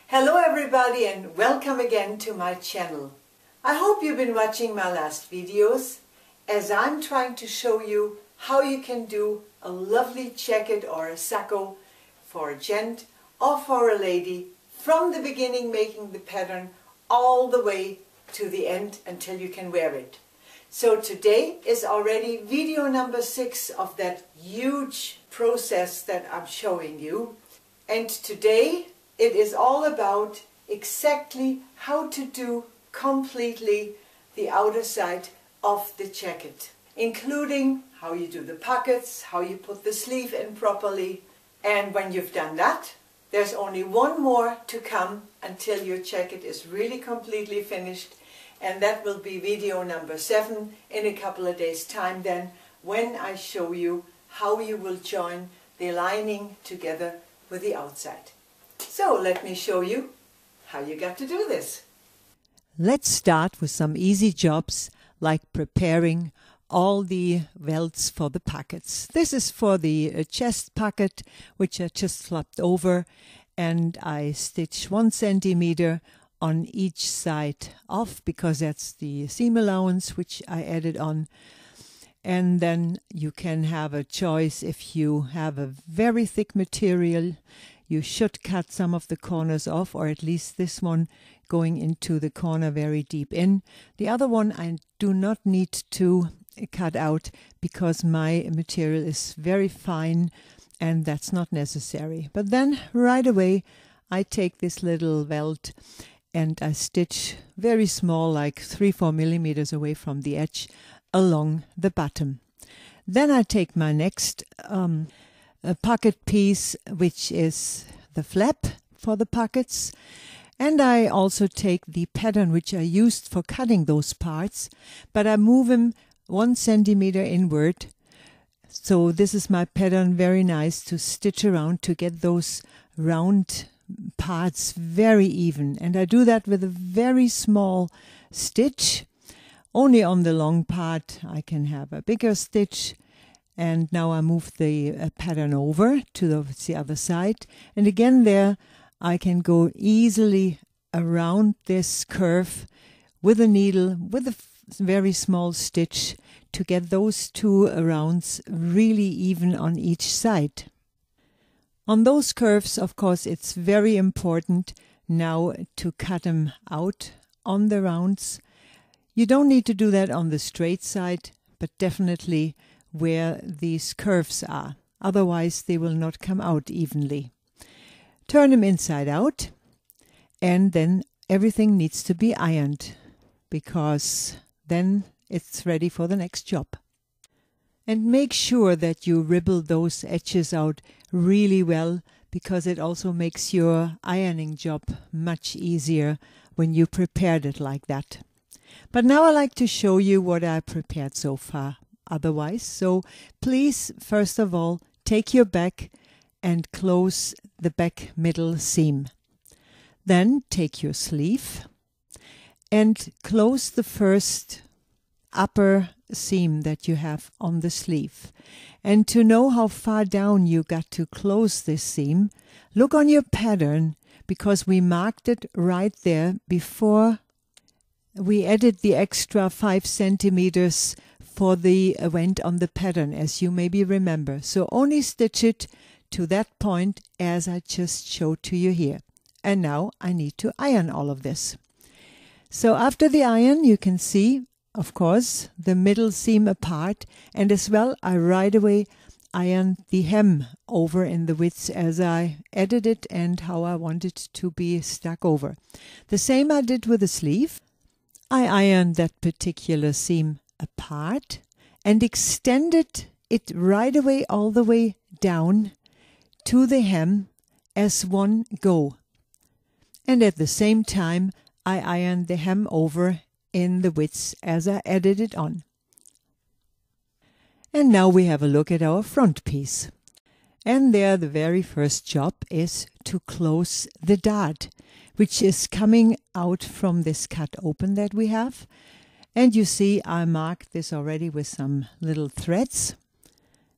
Hello everybody and welcome again to my channel. I hope you've been watching my last videos as I'm trying to show you how you can do a lovely jacket or a Sakko for a gent or for a lady from the beginning, making the pattern all the way to the end until you can wear it. So today is already video number 6 of that huge process that I'm showing you, and today it is all about exactly how to do completely the outer side of the jacket, including how you do the pockets, how you put the sleeve in properly. And when you've done that, there's only one more to come until your jacket is really completely finished, and that will be video number 7 in a couple of days' time then, when I show you how you will join the lining together with the outside. So let me show you how you got to do this. Let's start with some easy jobs like preparing all the welts for the pockets. This is for the chest pocket, which I just flipped over, and I stitch 1 centimeter on each side off because that's the seam allowance which I added on. And then you can have a choice. If you have a very thick material, you should cut some of the corners off, or at least this one going into the corner very deep in. The other one I do not need to cut out because my material is very fine and that's not necessary. But then right away I take this little welt and I stitch very small, like 3-4 millimeters away from the edge along the bottom. Then I take my next pocket piece, which is the flap for the pockets, and I also take the pattern which I used for cutting those parts, but I move them 1 centimeter inward. So this is my pattern, very nice to stitch around to get those round parts very even, and I do that with a very small stitch. Only on the long part I can have a bigger stitch. And now I move the pattern over to the other side, and again there I can go easily around this curve with a needle with a very small stitch to get those 2 rounds really even on each side. On those curves, of course, it's very important now to cut them out on the rounds. You don't need to do that on the straight side, but definitely where these curves are. Otherwise they will not come out evenly. Turn them inside out, and then everything needs to be ironed because then it's ready for the next job. And make sure that you ribble those edges out really well, because it also makes your ironing job much easier when you prepared it like that. But now I like to show you what I prepared so far otherwise. So please, first of all, take your back and close the back middle seam. Then take your sleeve and close the first upper seam that you have on the sleeve. And to know how far down you got to close this seam, look on your pattern, because we marked it right there before we added the extra 5 centimeters for the vent on the pattern, as you maybe remember. So only stitch it to that point as I just showed to you here. And now I need to iron all of this. So after the iron, you can see, of course, the middle seam apart, and as well I right away ironed the hem over in the width as I added it and how I want it to be stuck over. The same I did with the sleeve. I ironed that particular seam apart and extended it right away all the way down to the hem as one go. And at the same time I ironed the hem over in the width as I added it on. And now we have a look at our front piece. And there the very first job is to close the dart, which is coming out from this cut open that we have. And you see I marked this already with some little threads.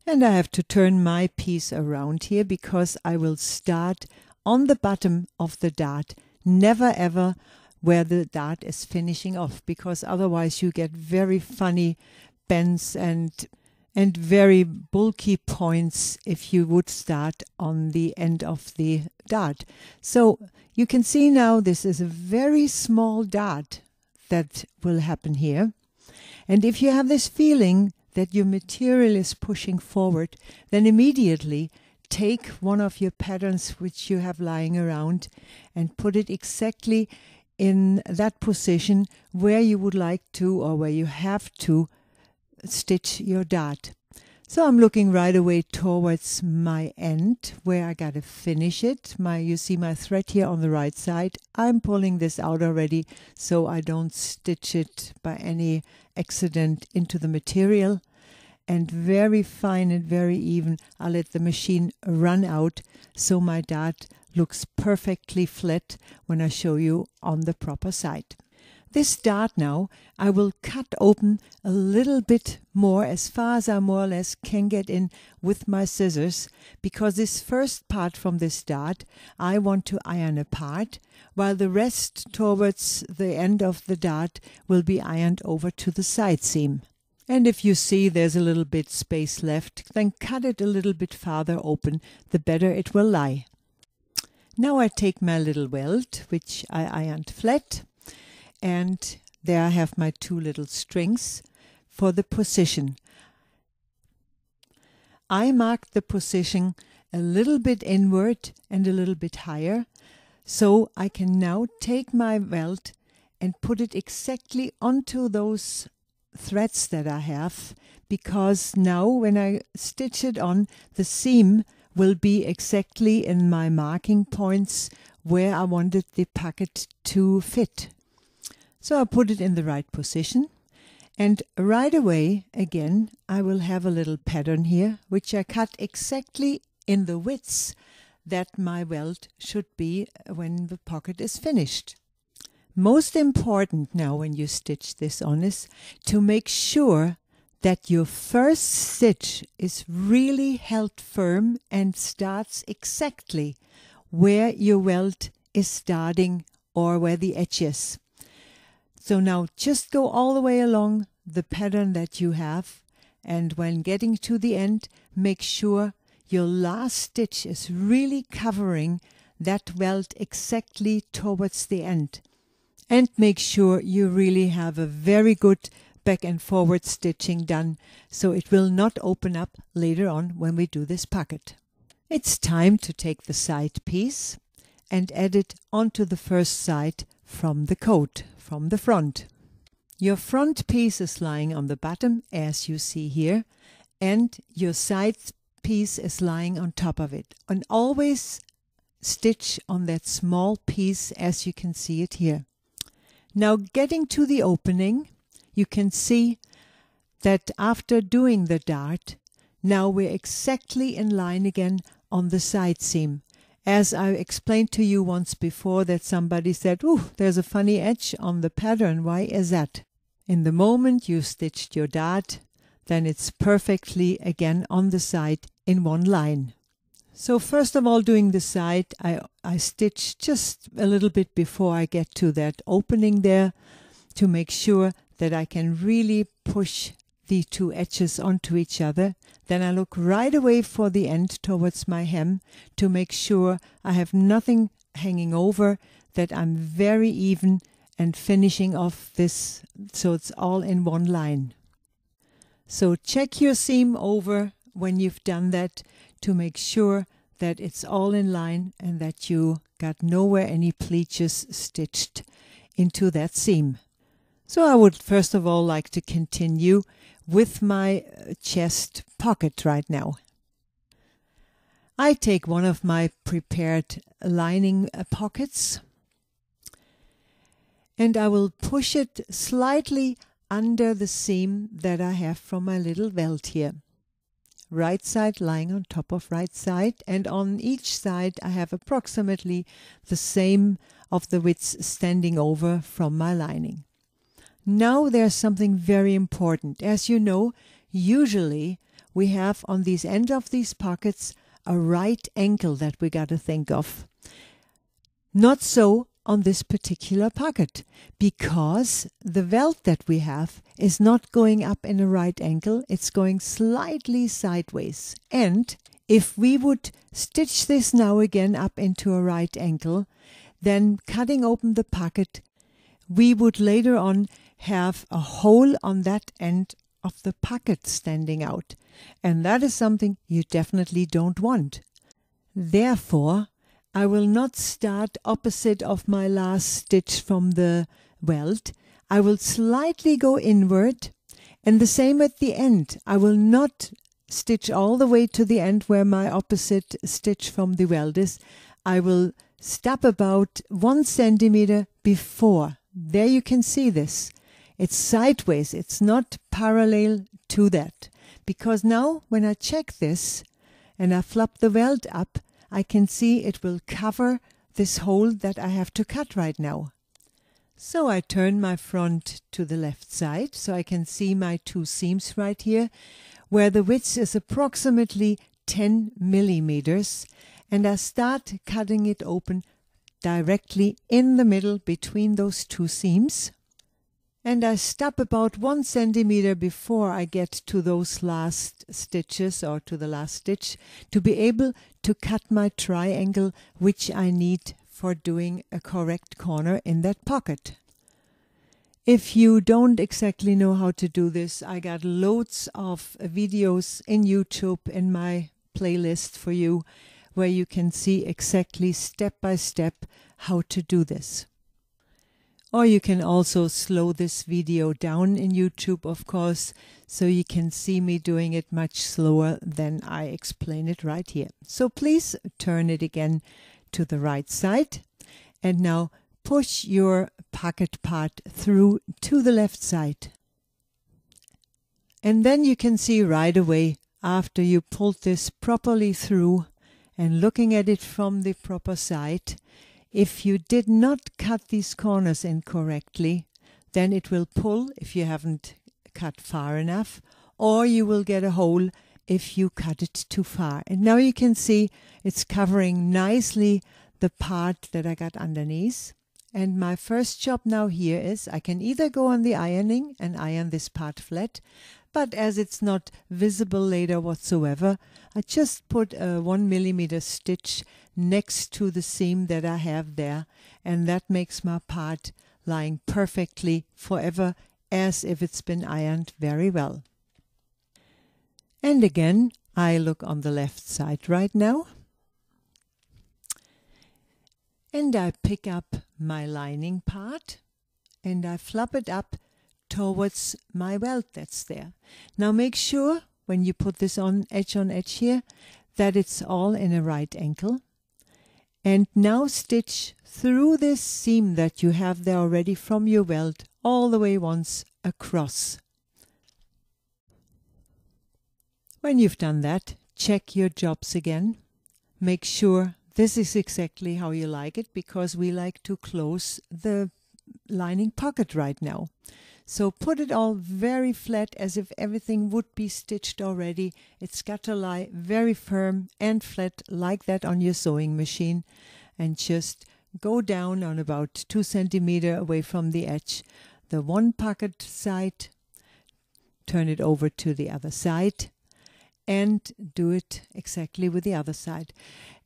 And I have to turn my piece around here because I will start on the bottom of the dart, never ever where the dart is finishing off, because otherwise you get very funny bends and very bulky points if you would start on the end of the dart. So you can see now this is a very small dart that will happen here. And if you have this feeling that your material is pushing forward, then immediately take one of your patterns which you have lying around and put it exactly in that position where you would like to, or where you have to, stitch your dart. So I'm looking right away towards my end where I gotta finish it. You see my thread here on the right side. I'm pulling this out already so I don't stitch it by any accident into the material. And very fine and very even, I'll let the machine run out so my dart looks perfectly flat when I show you on the proper side. This dart now, I will cut open a little bit more, as far as I more or less can get in with my scissors, because this first part from this dart I want to iron apart, while the rest towards the end of the dart will be ironed over to the side seam. And if you see there's a little bit space left, then cut it a little bit farther open, the better it will lie. Now I take my little welt, which I ironed flat, and there I have my two little strings for the position. I marked the position a little bit inward and a little bit higher, so I can now take my welt and put it exactly onto those threads that I have, because now when I stitch it on, the seam will be exactly in my marking points where I wanted the pocket to fit. So I put it in the right position, and right away again I will have a little pattern here which I cut exactly in the widths that my welt should be when the pocket is finished. Most important now when you stitch this on is to make sure that your first stitch is really held firm and starts exactly where your welt is starting or where the edge is. So now just go all the way along the pattern that you have, and when getting to the end, make sure your last stitch is really covering that welt exactly towards the end. And make sure you really have a very good back and forward stitching done, so it will not open up later on when we do this pocket. It's time to take the side piece and add it onto the first side from the coat, from the front. Your front piece is lying on the bottom, as you see here, and your side piece is lying on top of it. And always stitch on that small piece as you can see it here. Now getting to the opening, you can see that after doing the dart, now we're exactly in line again on the side seam. As I explained to you once before that somebody said, "Ooh, there's a funny edge on the pattern. Why is that?" In the moment you stitched your dart, then it's perfectly again on the side in one line. So first of all, doing the side, I stitch just a little bit before I get to that opening there to make sure that I can really push the two edges onto each other. Then I look right away for the end towards my hem to make sure I have nothing hanging over, that I'm very even and finishing off this so it's all in one line. So check your seam over when you've done that to make sure that it's all in line and that you got nowhere any pleaches stitched into that seam. So I would first of all like to continue with my chest pocket right now. I take one of my prepared lining pockets and I will push it slightly under the seam that I have from my little welt here. Right side lying on top of right side, and on each side I have approximately the same of the widths standing over from my lining. Now there's something very important. As you know, usually we have on these end of these pockets a right ankle that we got to think of. Not so on this particular pocket, because the welt that we have is not going up in a right angle, it's going slightly sideways. And if we would stitch this now again up into a right angle, then cutting open the pocket, we would later on have a hole on that end of the pocket standing out. And that is something you definitely don't want. Therefore, I will not start opposite of my last stitch from the welt. I will slightly go inward, and the same at the end. I will not stitch all the way to the end where my opposite stitch from the welt is. I will stop about 1 centimeter before. There you can see this. It's sideways, it's not parallel to that. Because now when I check this and I flop the welt up, I can see it will cover this hole that I have to cut right now. So I turn my front to the left side so I can see my 2 seams right here, where the width is approximately 10 millimeters, and I start cutting it open directly in the middle between those 2 seams. And I stop about 1 centimeter before I get to those last stitches, or to the last stitch, to be able to cut my triangle which I need for doing a correct corner in that pocket. If you don't exactly know how to do this, I got loads of videos in YouTube in my playlist for you, where you can see exactly step by step how to do this. Or you can also slow this video down in YouTube, of course, so you can see me doing it much slower than I explain it right here. So please turn it again to the right side, and now push your pocket part through to the left side. And then you can see right away, after you pulled this properly through and looking at it from the proper side, if you did not cut these corners in correctly, then it will pull if you haven't cut far enough, or you will get a hole if you cut it too far. And now you can see it's covering nicely the part that I got underneath. And my first job now here is I can either go on the ironing and iron this part flat, but as it's not visible later whatsoever, I just put a 1 millimeter stitch next to the seam that I have there, and that makes my part lying perfectly forever, as if it's been ironed very well. And again, I look on the left side right now, and I pick up my lining part and I flop it up towards my welt that's there. Now make sure when you put this on edge here that it's all in a right angle. And now stitch through this seam that you have there already from your welt all the way once across. When you've done that, check your jobs again. Make sure this is exactly how you like it, because we like to close the lining pocket right now. So put it all very flat, as if everything would be stitched already. It's got to lie very firm and flat like that on your sewing machine, and just go down on about 2 centimeters away from the edge. The one pocket side, turn it over to the other side, and do it exactly with the other side.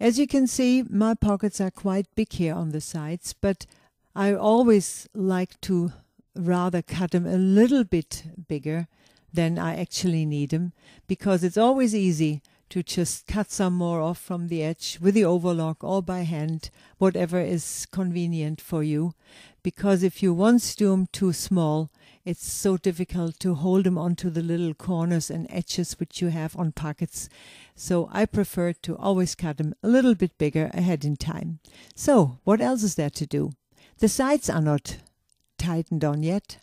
As you can see, my pockets are quite big here on the sides, but I always like to rather cut them a little bit bigger than I actually need them, because it's always easy to just cut some more off from the edge with the overlock or by hand, whatever is convenient for you. Because if you once do them too small, it's so difficult to hold them onto the little corners and edges which you have on pockets. So I prefer to always cut them a little bit bigger ahead in time. So what else is there to do? The sides are not tightened on yet,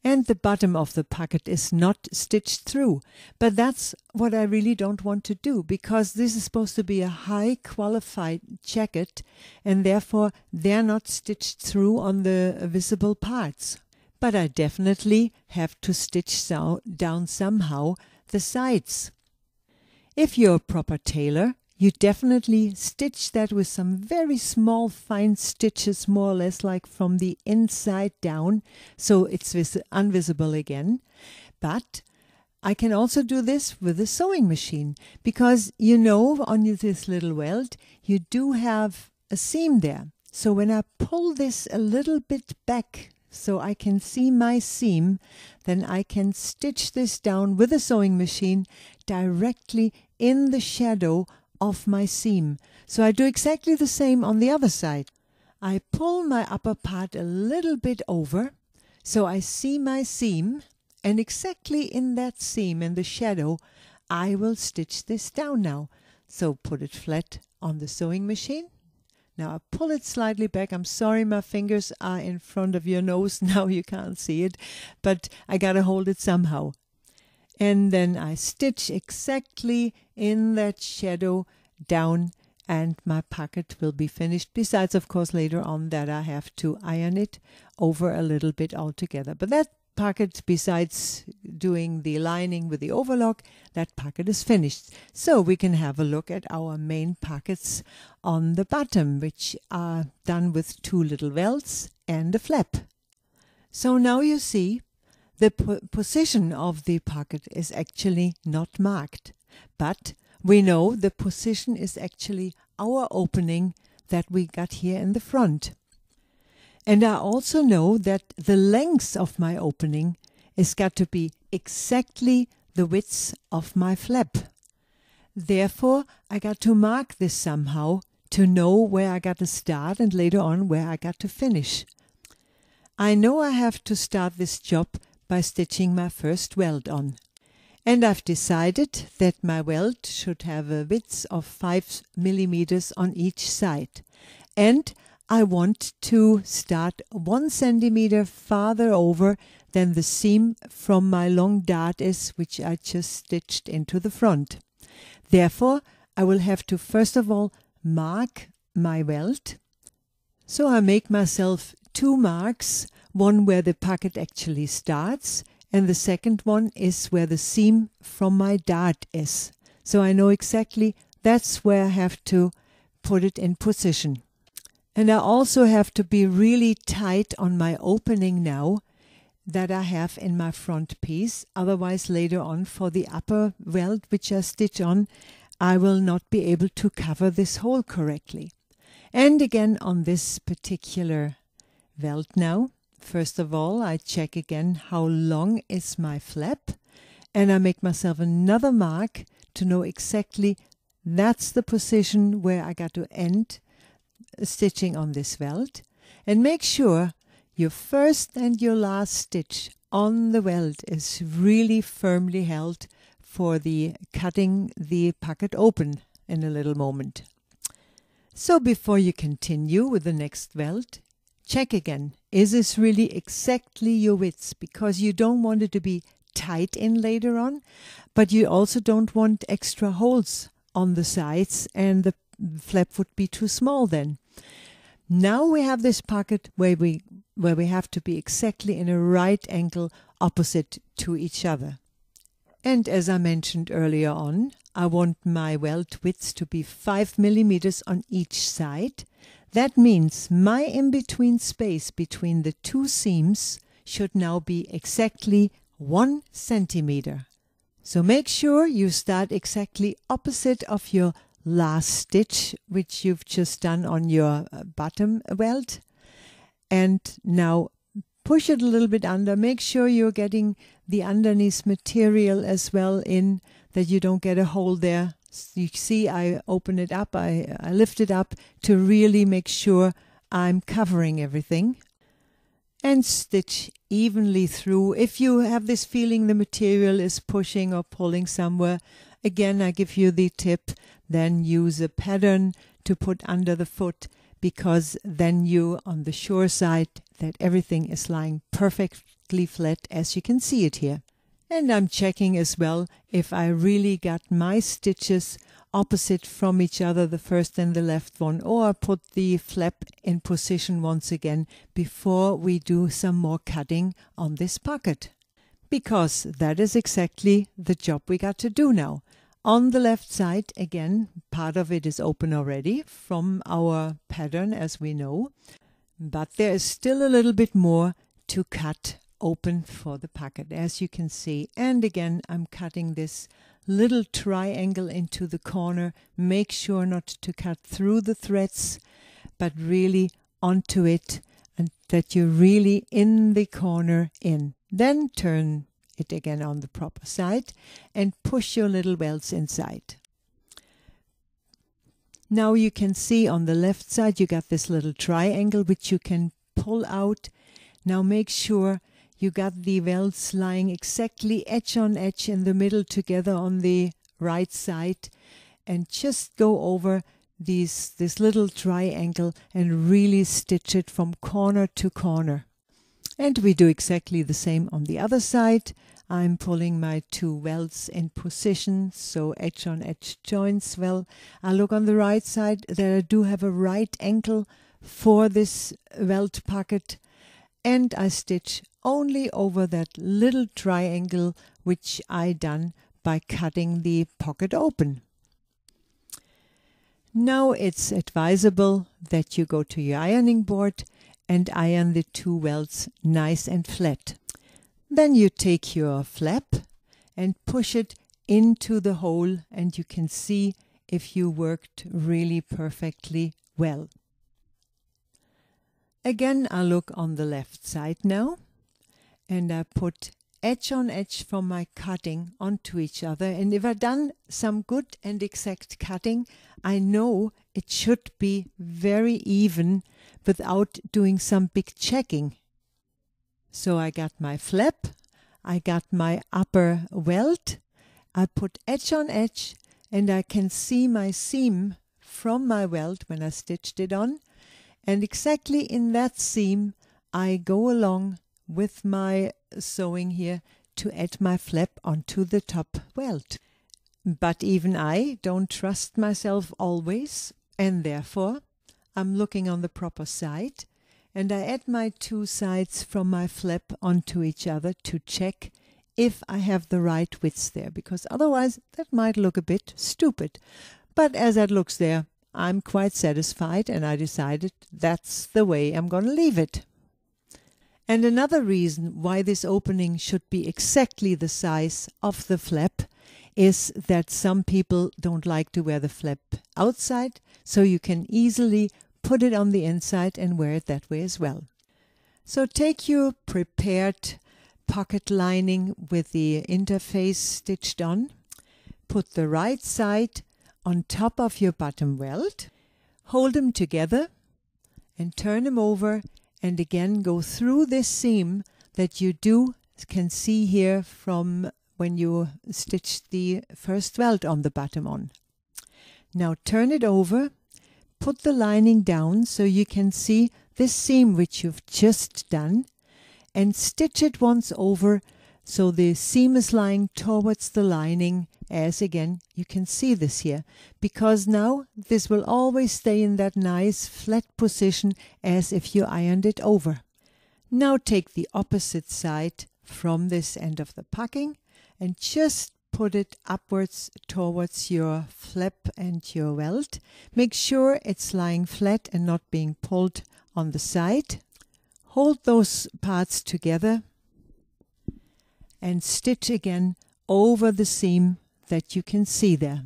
and the bottom of the pocket is not stitched through. But that's what I really don't want to do, because this is supposed to be a high qualified jacket, and therefore they're not stitched through on the visible parts. But I definitely have to stitch down somehow the sides. If you're a proper tailor, you definitely stitch that with some very small fine stitches, more or less like from the inside down, so it's invisible again. But I can also do this with a sewing machine, because you know on this little welt you do have a seam there. So when I pull this a little bit back so I can see my seam, then I can stitch this down with a sewing machine directly in the shadow of my seam. So I do exactly the same on the other side. I pull my upper part a little bit over so I see my seam, and exactly in that seam, in the shadow, I will stitch this down now. So put it flat on the sewing machine. Now I pull it slightly back. I'm sorry my fingers are in front of your nose now, you can't see it, but I gotta hold it somehow. And then I stitch exactly in that shadow down, and my pocket will be finished. Besides, of course, later on that I have to iron it over a little bit altogether. But that pocket, besides doing the lining with the overlock, that pocket is finished. So we can have a look at our main pockets on the bottom, which are done with 2 little welts and a flap. So now you see the position of the pocket is actually not marked, but we know the position is actually our opening that we got here in the front. And I also know that the length of my opening is got to be exactly the width of my flap. Therefore, I got to mark this somehow to know where I got to start and later on where I got to finish. I know I have to start this job by stitching my first welt on. And I've decided that my welt should have a width of 5 millimeters on each side. And I want to start 1 centimeter farther over than the seam from my long dart is, which I just stitched into the front. Therefore, I will have to first of all mark my welt. So I make myself 2 marks, one where the pocket actually starts, and the second one is where the seam from my dart is. So I know exactly that's where I have to put it in position. And I also have to be really tight on my opening now that I have in my front piece. Otherwise later on for the upper welt which I stitch on, I will not be able to cover this hole correctly. And again on this particular welt now, first of all I check again how long is my flap, and I make myself another mark to know exactly that's the position where I got to end stitching on this welt. And make sure your first and your last stitch on the welt is really firmly held for the cutting the pocket open in a little moment. So before you continue with the next welt, check again, is this really exactly your width? Because you don't want it to be tight in later on, but you also don't want extra holes on the sides, and the flap would be too small then. Now we have this pocket where we have to be exactly in a right angle opposite to each other. And as I mentioned earlier on, I want my welt width to be 5 millimeters on each side. That means my in-between space between the 2 seams should now be exactly 1 centimeter. So make sure you start exactly opposite of your last stitch, which you've just done on your bottom welt. And now push it a little bit under. Make sure you're getting the underneath material as well in, that you don't get a hole there. You see, I open it up, I lift it up to really make sure I'm covering everything. And stitch evenly through. If you have this feeling the material is pushing or pulling somewhere, again I give you the tip, then use a pattern to put under the foot, because then you on the sure side that everything is lying perfectly flat as you can see it here. And I'm checking as well if I really got my stitches opposite from each other, the first and the left one, or I put the flap in position once again before we do some more cutting on this pocket. Because that is exactly the job we got to do now. On the left side, again, part of it is open already from our pattern, as we know, but there is still a little bit more to cut open for the pocket, as you can see. And again, I'm cutting this little triangle into the corner. Make sure not to cut through the threads, but really onto it, and that you're really in the corner in. Then turn it again on the proper side and push your little welts inside. Now you can see on the left side you got this little triangle which you can pull out. Now make sure you got the welts lying exactly edge on edge in the middle together on the right side, and just go over this little triangle and really stitch it from corner to corner. And we do exactly the same on the other side. I'm pulling my two welts in position, so edge on edge joints. Well, I look on the right side that I do have a right angle for this welt pocket, and I stitch only over that little triangle which I done by cutting the pocket open. Now it's advisable that you go to your ironing board and iron the two welts nice and flat. Then you take your flap and push it into the hole, and you can see if you worked really perfectly well. Again, I look on the left side now, and I put edge on edge from my cutting onto each other. And if I've done some good and exact cutting, I know it should be very even without doing some big checking. So I got my flap, I got my upper welt, I put edge on edge, and I can see my seam from my welt when I stitched it on. And exactly in that seam I go along with my sewing here to add my flap onto the top welt. But even I don't trust myself always, and therefore I'm looking on the proper side, and I add my two sides from my flap onto each other to check if I have the right width there, because otherwise that might look a bit stupid. But as it looks there, I'm quite satisfied, and I decided that's the way I'm going to leave it. And another reason why this opening should be exactly the size of the flap is that some people don't like to wear the flap outside, so you can easily put it on the inside and wear it that way as well. So take your prepared pocket lining with the interface stitched on, put the right side on top of your bottom welt, hold them together and turn them over, and again go through this seam that you can see here from when you stitched the first welt on the bottom on. Now turn it over, put the lining down so you can see this seam which you've just done, and stitch it once over so the seam is lying towards the lining, as again you can see this here, because now this will always stay in that nice flat position as if you ironed it over. Now take the opposite side from this end of the packing and just put it upwards towards your flap and your welt. Make sure it's lying flat and not being pulled on the side. Hold those parts together and stitch again over the seam that you can see there.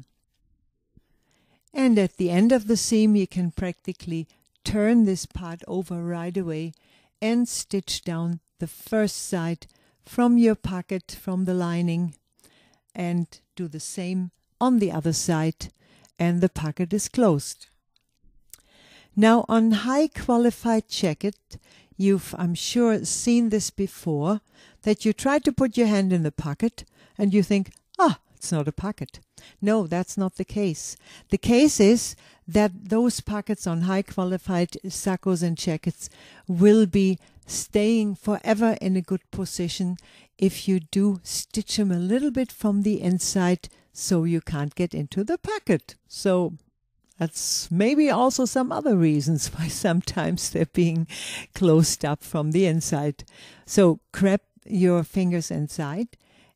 And at the end of the seam you can practically turn this part over right away and stitch down the first side from your pocket, from the lining, and do the same on the other side, and the pocket is closed. Now on high qualified jacket, you've, I'm sure, seen this before, that you try to put your hand in the pocket and you think, it's not a pocket. No, that's not the case. The case is that those pockets on high qualified sakkos and jackets will be staying forever in a good position if you do stitch them a little bit from the inside so you can't get into the pocket. So that's maybe also some other reasons why sometimes they're being closed up from the inside. So grab your fingers inside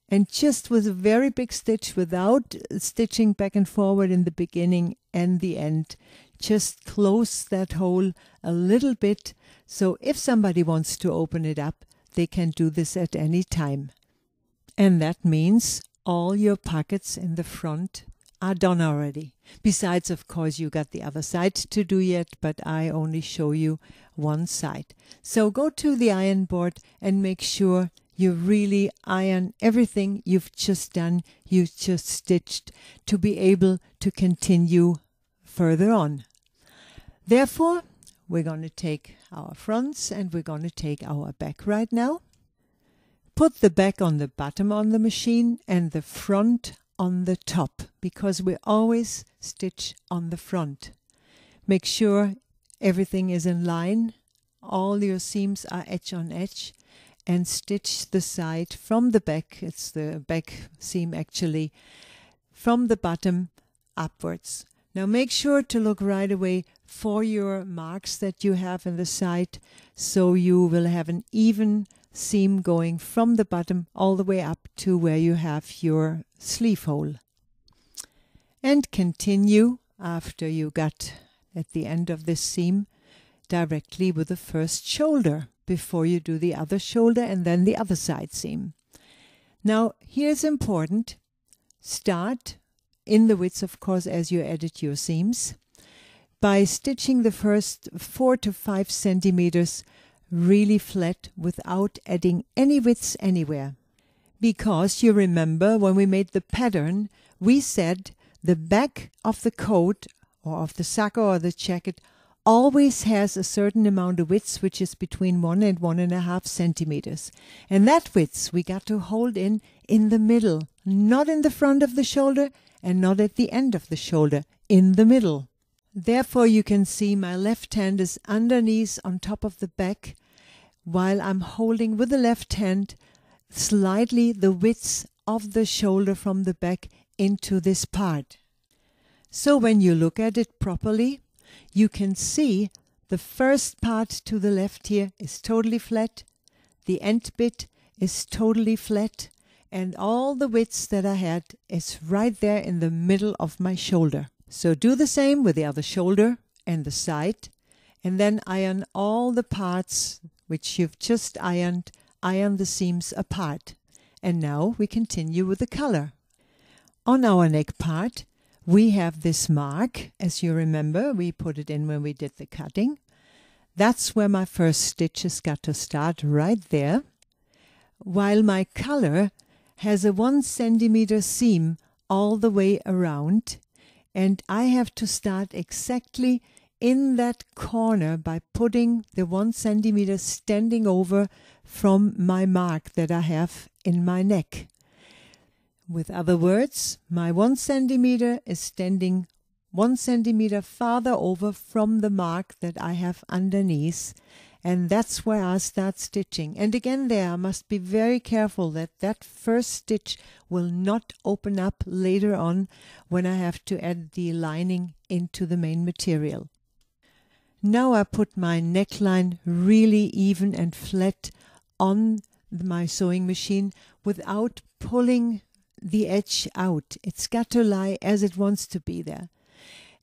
And just with a very big stitch, without stitching back and forward in the beginning and the end, just close that hole a little bit. So if somebody wants to open it up, they can do this at any time. And that means all your pockets in the front are done already. Besides, of course, you got the other side to do yet, but I only show you one side. So go to the iron board and make sure you really iron everything you've just done, you just stitched, to be able to continue further on. Therefore, we're going to take our fronts and we're going to take our back right now. Put the back on the bottom on the machine and the front on the top, because we always stitch on the front. Make sure everything is in line, all your seams are edge on edge, and stitch the side from the back, it's the back seam actually, from the bottom upwards. Now make sure to look right away for your marks that you have in the side, so you will have an even seam going from the bottom all the way up to where you have your sleeve hole. And continue after you got at the end of this seam directly with the first shoulder before you do the other shoulder and then the other side seam. Now here's important, start in the width, of course, as you edit your seams, by stitching the first 4 to 5 centimeters really flat without adding any widths anywhere. Because you remember when we made the pattern, we said the back of the coat or of the Sakko or the jacket always has a certain amount of width, which is between 1 and 1.5 centimeters. And that width we got to hold in the middle, not in the front of the shoulder and not at the end of the shoulder, in the middle. Therefore you can see my left hand is underneath on top of the back, while I'm holding with the left hand slightly the width of the shoulder from the back into this part. So when you look at it properly, you can see the first part to the left here is totally flat, the end bit is totally flat, and all the width that I had is right there in the middle of my shoulder. So do the same with the other shoulder and the side, and then iron all the parts which you've just ironed, iron the seams apart. And now we continue with the color. On our neck part, we have this mark. As you remember, we put it in when we did the cutting. That's where my first stitch has got to start, right there. While my color has a 1 centimeter seam all the way around, and I have to start exactly in that corner by putting the 1 centimeter standing over from my mark that I have in my neck. With other words, my 1 centimeter is standing 1 centimeter farther over from the mark that I have underneath, and that's where I start stitching. And again there, I must be very careful that that first stitch will not open up later on when I have to add the lining into the main material. Now I put my neckline really even and flat on my sewing machine without pulling the edge out. It's got to lie as it wants to be there.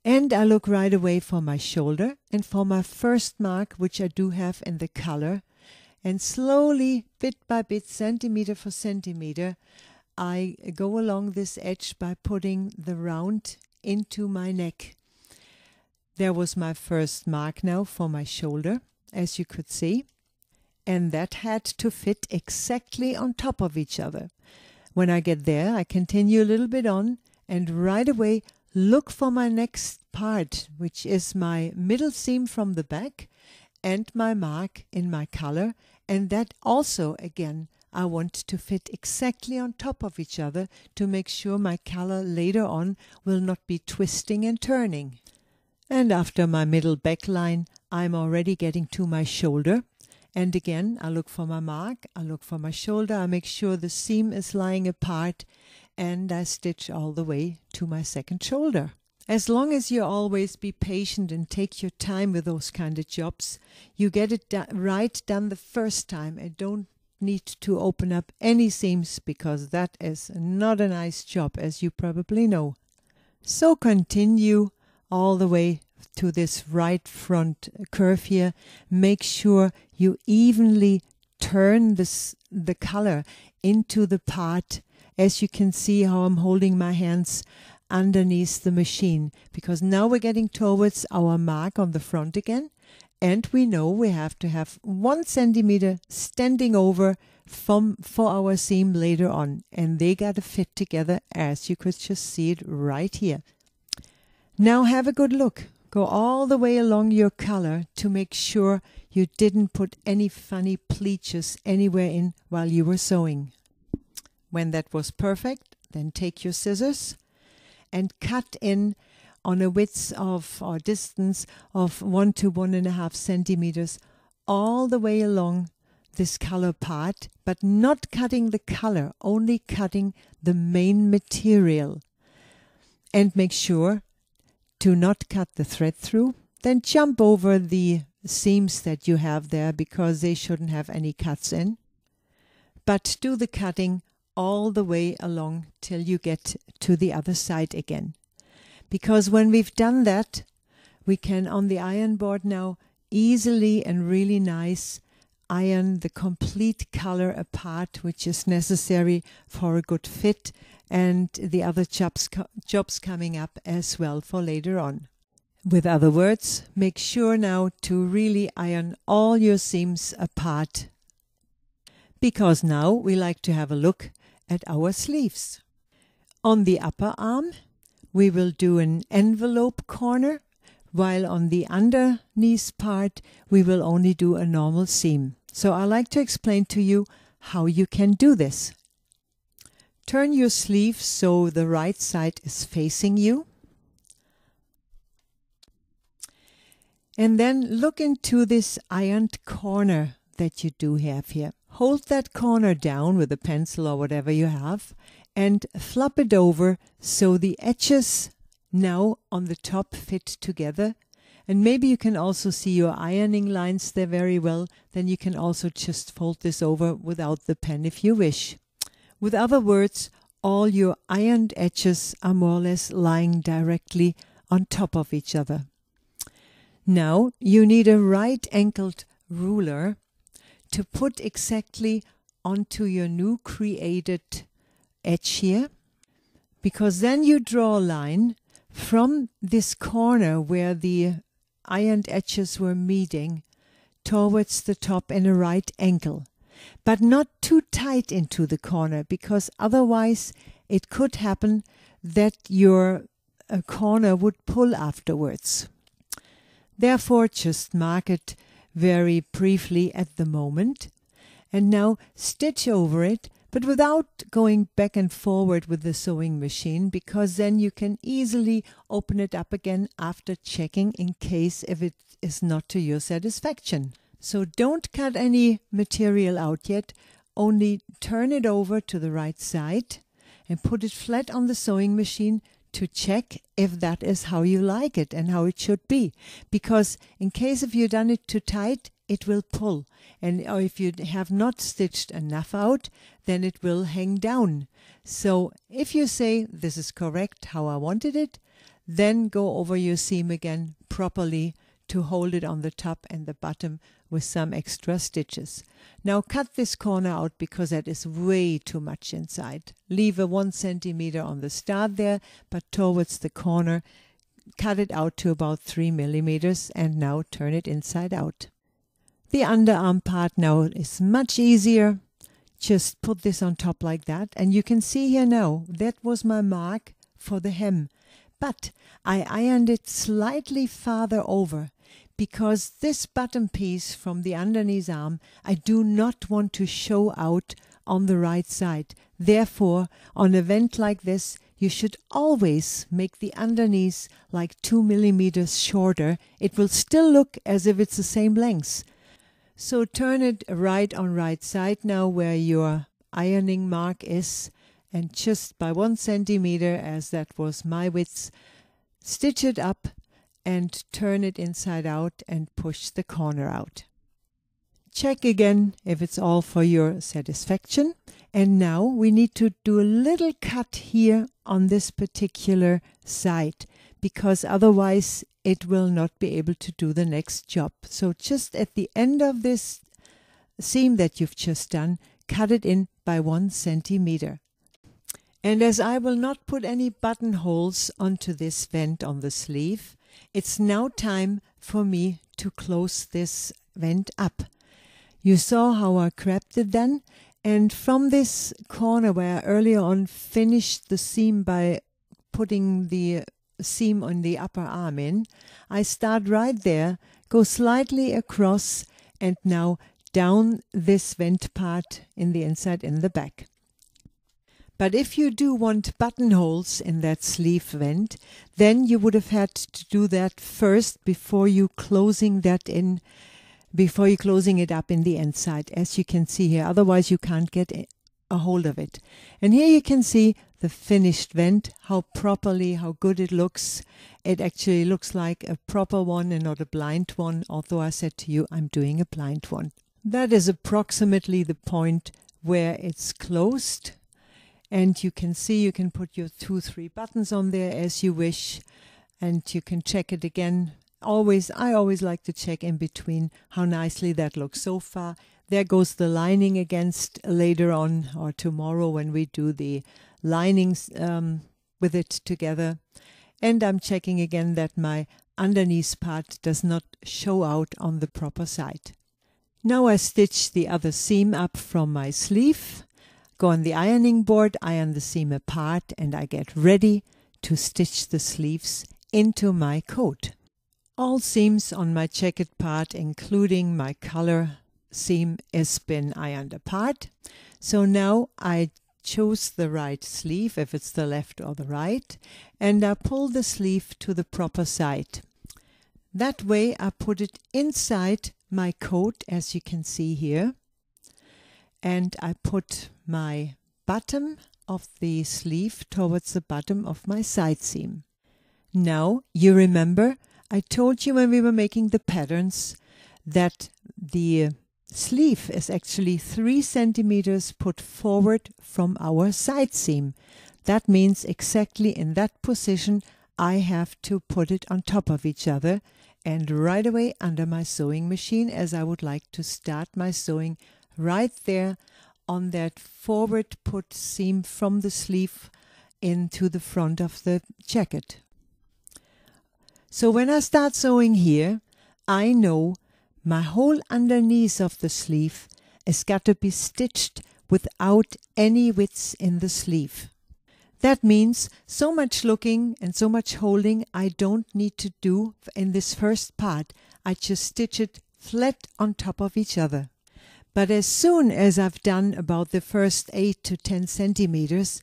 And I look right away for my shoulder and for my first mark, which I do have in the color. And slowly, bit by bit, centimeter for centimeter, I go along this edge by putting the round into my neck. There was my first mark now for my shoulder, as you could see. And that had to fit exactly on top of each other. When I get there, I continue a little bit on and right away look for my next part, which is my middle seam from the back and my mark in my color. And that also, again, I want to fit exactly on top of each other to make sure my color later on will not be twisting and turning. And after my middle back line, I'm already getting to my shoulder. And again, I look for my mark, I look for my shoulder, I make sure the seam is lying apart, and I stitch all the way to my second shoulder. As long as you always be patient and take your time with those kind of jobs, you get it right done the first time and don't need to open up any seams because that is not a nice job, as you probably know. So continue all the way to this right front curve here. Make sure you evenly turn the color into the part, as you can see how I'm holding my hands underneath the machine, because now we're getting towards our mark on the front again, and we know we have to have 1 centimeter standing over for our seam later on, and they got to fit together, as you could just see it right here. Now have a good look. Go all the way along your color to make sure you didn't put any funny pleaches anywhere in while you were sewing. When that was perfect, then take your scissors and cut in on a width of or distance of 1 to 1.5 centimeters all the way along this color part, but not cutting the color, only cutting the main material. And make sure to not cut the thread through. Then jump over the seams that you have there because they shouldn't have any cuts in. But do the cutting all the way along till you get to the other side again. Because when we've done that, we can on the iron board now easily and really nice iron the complete color apart, which is necessary for a good fit, and the other jobs coming up as well for later on. With other words, make sure now to really iron all your seams apart, because now we like to have a look at our sleeves. On the upper arm, we will do an envelope corner, while on the underneath part, we will only do a normal seam. So I like to explain to you how you can do this. Turn your sleeve so the right side is facing you. And then look into this ironed corner that you do have here. Hold that corner down with a pencil or whatever you have and flop it over so the edges now on the top fit together. And maybe you can also see your ironing lines there very well. Then you can also just fold this over without the pen if you wish. With other words, all your ironed edges are more or less lying directly on top of each other. Now you need a right-angled ruler to put exactly onto your new created edge here, because then you draw a line from this corner where the ironed edges were meeting towards the top in a right angle, but not too tight into the corner, because otherwise it could happen that your corner would pull afterwards. Therefore, just mark it very briefly at the moment, and now stitch over it, but without going back and forward with the sewing machine, because then you can easily open it up again after checking in case if it is not to your satisfaction. So don't cut any material out yet, only turn it over to the right side and put it flat on the sewing machine to check if that is how you like it and how it should be. Because in case if you've done it too tight, it will pull. Or if you have not stitched enough out, then it will hang down. So if you say this is correct how I wanted it, then go over your seam again properly to hold it on the top and the bottom with some extra stitches. Now cut this corner out because that is way too much inside. Leave a 1 centimeter on the start there, but towards the corner, cut it out to about 3 millimeters and now turn it inside out. The underarm part now is much easier. Just put this on top like that, and you can see here now, that was my mark for the hem. But I ironed it slightly farther over, because this bottom piece from the underneath arm I do not want to show out on the right side. Therefore, on an event like this, you should always make the underneath like 2 millimeters shorter. It will still look as if it's the same length. So turn it right on right side now where your ironing mark is, and just by 1 centimeter, as that was my width, stitch it up and turn it inside out and push the corner out. check again if it's all for your satisfaction. And now we need to do a little cut here on this particular side, because otherwise it will not be able to do the next job. So just at the end of this seam that you've just done, cut it in by 1 centimeter. And as I will not put any buttonholes onto this vent on the sleeve, it's now time for me to close this vent up. You saw how I crept it then, and from this corner where I earlier on finished the seam by putting the seam on the upper arm in, I start right there, go slightly across, and now down this vent part in the inside in the back. But if you do want buttonholes in that sleeve vent, then you would have had to do that first before you closing that in, before you closing it up in the inside, as you can see here. Otherwise you can't get a hold of it. And here you can see the finished vent, how good it looks. It actually looks like a proper one and not a blind one, although I said to you I'm doing a blind one. That is approximately the point where it's closed. And you can see you can put your 2-3 buttons on there as you wish, and you can check it again. I always like to check in between how nicely that looks so far. There goes the lining against later on or tomorrow when we do the linings with it together. And I'm checking again that my underneath part does not show out on the proper side. Now I stitch the other seam up from my sleeve. Go on the ironing board, iron the seam apart, and I get ready to stitch the sleeves into my coat. All seams on my jacket part, including my collar seam, has been ironed apart. So now I choose the right sleeve, if it's the left or the right, and I pull the sleeve to the proper side. That way I put it inside my coat, as you can see here. And I put my bottom of the sleeve towards the bottom of my side seam. Now, you remember, I told you when we were making the patterns that the sleeve is actually 3 centimeters put forward from our side seam. That means exactly in that position I have to put it on top of each other and right away under my sewing machine, as I would like to start my sewing right there on that forward put seam from the sleeve into the front of the jacket. So when I start sewing here, I know my whole underneath of the sleeve has got to be stitched without any widths in the sleeve. That means so much looking and so much holding I don't need to do in this first part. I just stitch it flat on top of each other. But as soon as I've done about the first 8 to 10 centimeters,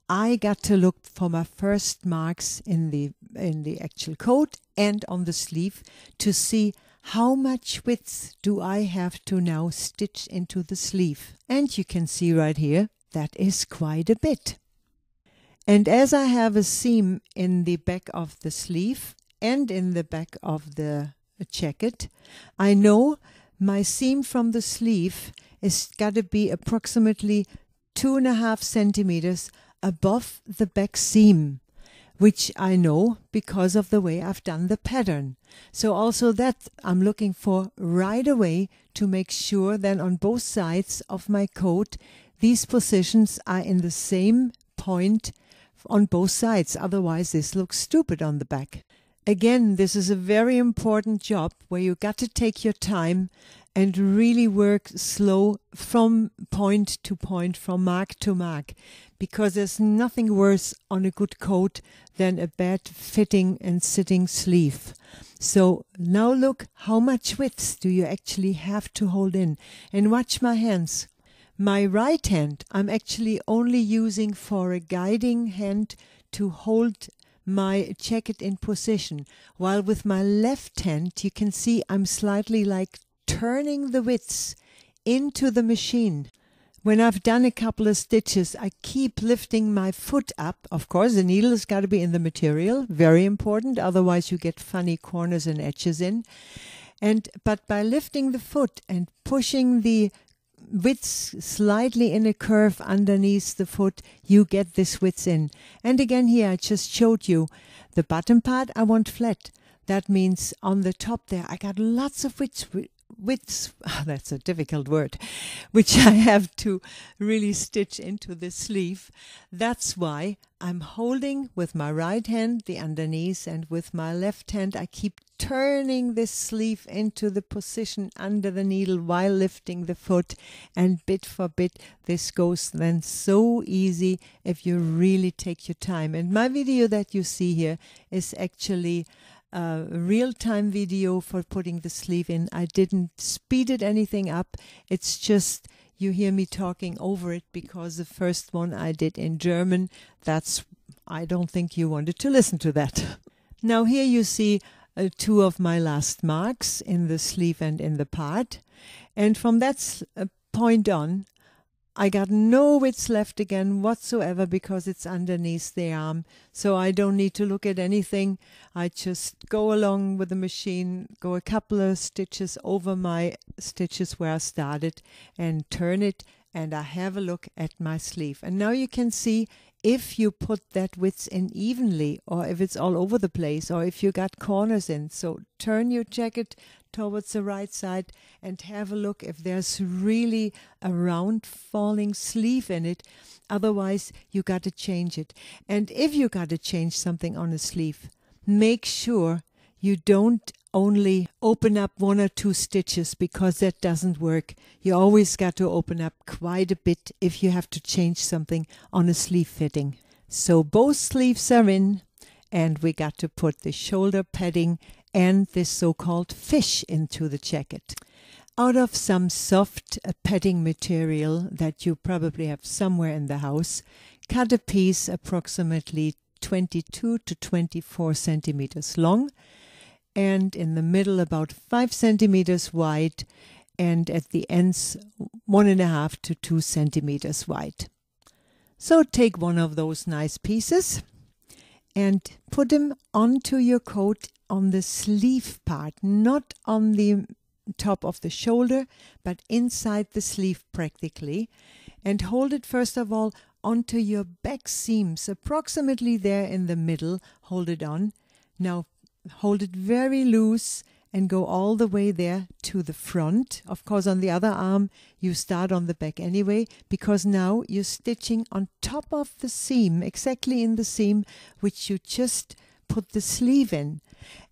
I got to look for my first marks in the actual coat and on the sleeve to see how much width do I have to now stitch into the sleeve. And you can see right here, that is quite a bit. And as I have a seam in the back of the sleeve and in the back of the jacket, I know my seam from the sleeve is got to be approximately 2.5 centimeters above the back seam, which I know because of the way I've done the pattern. So also that I'm looking for right away to make sure that on both sides of my coat these positions are in the same point on both sides. Otherwise this looks stupid on the back. Again, this is a very important job where you got to take your time and really work slow from point to point, from mark to mark, because there's nothing worse on a good coat than a bad fitting and sitting sleeve. So now look, how much width do you actually have to hold in? And watch my hands. My right hand I'm actually only using for a guiding hand to hold my jacket in position, while with my left hand you can see I'm slightly like turning the widths into the machine. When I've done a couple of stitches, I keep lifting my foot up. Of course, the needle has got to be in the material, very important, otherwise you get funny corners and edges in. But by lifting the foot and pushing the width slightly in a curve underneath the foot, you get this width in. And again here I just showed you the bottom part I want flat. That means on the top there I got lots of widths, that's a difficult word, which I have to really stitch into the sleeve. That's why I'm holding with my right hand the underneath, and with my left hand I keep turning this sleeve into the position under the needle while lifting the foot, and bit for bit this goes then so easy if you really take your time. And my video that you see here is actually a real-time video for putting the sleeve in. I didn't speed it anything up. It's just you hear me talking over it because the first one I did in German. I don't think you wanted to listen to that. Now here you see two of my last marks in the sleeve and in the part. And from that point on, I got no widths left again whatsoever because it's underneath the arm. So I don't need to look at anything. I just go along with the machine, go a couple of stitches over my stitches where I started and turn it, and I have a look at my sleeve. And now you can see if you put that width in evenly, or if it's all over the place, or if you got corners in. So turn your jacket towards the right side and have a look if there's really a round falling sleeve in it. Otherwise you got to change it. And if you got to change something on a sleeve, make sure you don't only open up one or two stitches, because that doesn't work. You always got to open up quite a bit if you have to change something on a sleeve fitting. So both sleeves are in, and we got to put the shoulder padding and this so-called fish into the jacket. Out of some soft padding material that you probably have somewhere in the house, cut a piece approximately 22 to 24 centimeters long, and in the middle about 5 centimeters wide, and at the ends 1.5 to 2 centimeters wide. So take one of those nice pieces and put them onto your coat on the sleeve part, not on the top of the shoulder, but inside the sleeve practically, and hold it first of all onto your back seams, approximately there in the middle. Hold it on. Now hold it very loose and go all the way there to the front. Of course, on the other arm you start on the back anyway, because now you're stitching on top of the seam, exactly in the seam which you just put the sleeve in.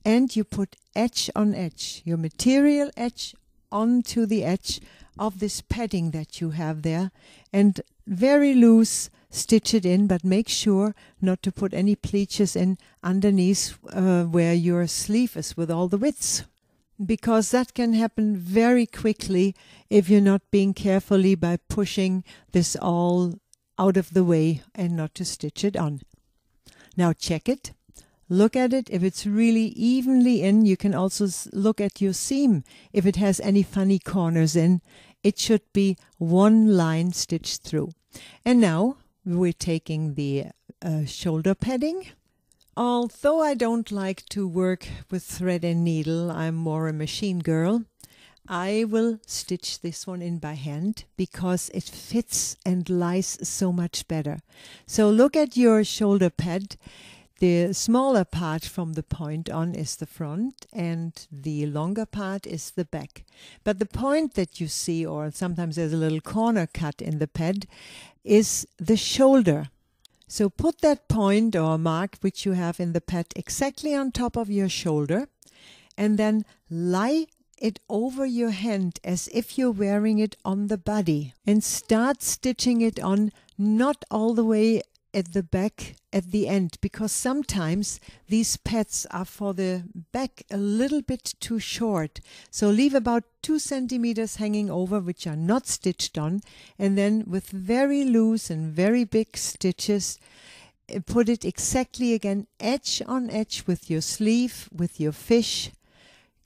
And you put edge on edge, your material edge onto the edge of this padding that you have there, and very loose stitch it in, but make sure not to put any pleaches in underneath where your sleeve is with all the widths, because that can happen very quickly if you're not being carefully by pushing this all out of the way and not to stitch it on. Now check it. Look at it. If it's really evenly in, you can also look at your seam. If it has any funny corners in, it should be one line stitched through. And now we're taking the shoulder padding. Although I don't like to work with thread and needle, I'm more a machine girl, I will stitch this one in by hand because it fits and lies so much better. So look at your shoulder pad. The smaller part from the point on is the front, and the longer part is the back. But the point that you see, or sometimes there's a little corner cut in the pad, is the shoulder. So put that point or mark which you have in the pad exactly on top of your shoulder, and then lie it over your hand as if you're wearing it on the body, and start stitching it on, not all the way at the back at the end, because sometimes these pads are for the back a little bit too short. So leave about 2 centimeters hanging over which are not stitched on, and then with very loose and very big stitches put it exactly again edge on edge with your sleeve, with your fish,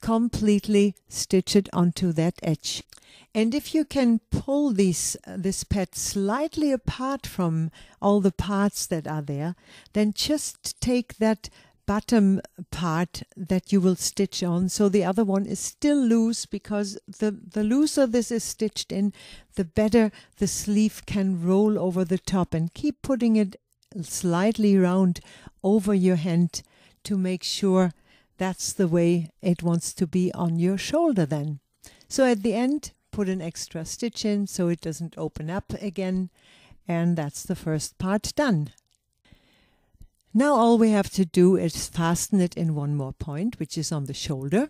completely stitch it onto that edge. And if you can pull this pad slightly apart from all the parts that are there, then just take that bottom part that you will stitch on, so the other one is still loose, because the looser this is stitched in, the better the sleeve can roll over the top. And keep putting it slightly round over your hand to make sure that's the way it wants to be on your shoulder then. So at the end, put an extra stitch in so it doesn't open up again, and that's the first part done. Now all we have to do is fasten it in one more point, which is on the shoulder.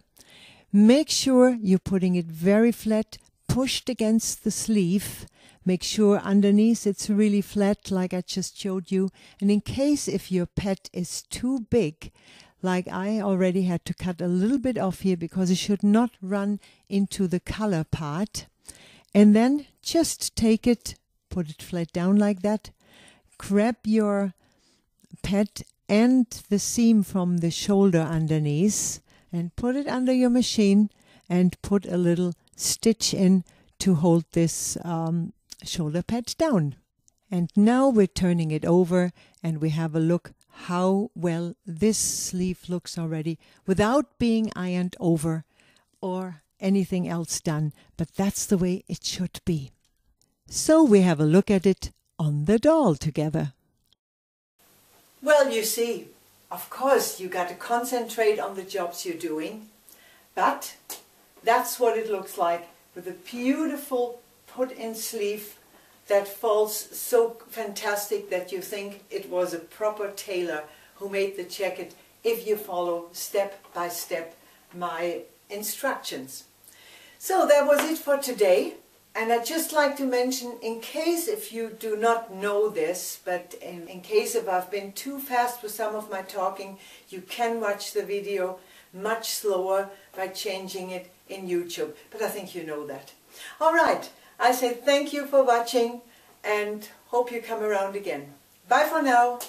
Make sure you're putting it very flat, pushed against the sleeve. Make sure underneath it's really flat, like I just showed you. And in case if your pet is too big, like I already had to cut a little bit off here because it should not run into the collar part. And then just take it, put it flat down like that, grab your pad and the seam from the shoulder underneath and put it under your machine and put a little stitch in to hold this shoulder pad down. And now we're turning it over and we have a look how well this sleeve looks already without being ironed over or anything else done, but that's the way it should be. So we have a look at it on the doll together. Well, you see, of course you got to concentrate on the jobs you're doing, but that's what it looks like with a beautiful put-in sleeve that falls so fantastic that you think it was a proper tailor who made the jacket if you follow step by step my instructions. So that was it for today. And I'd just like to mention, in case if you do not know this, but in case if I've been too fast with some of my talking, you can watch the video much slower by changing it in YouTube. But I think you know that. All right, I say thank you for watching and hope you come around again. Bye for now.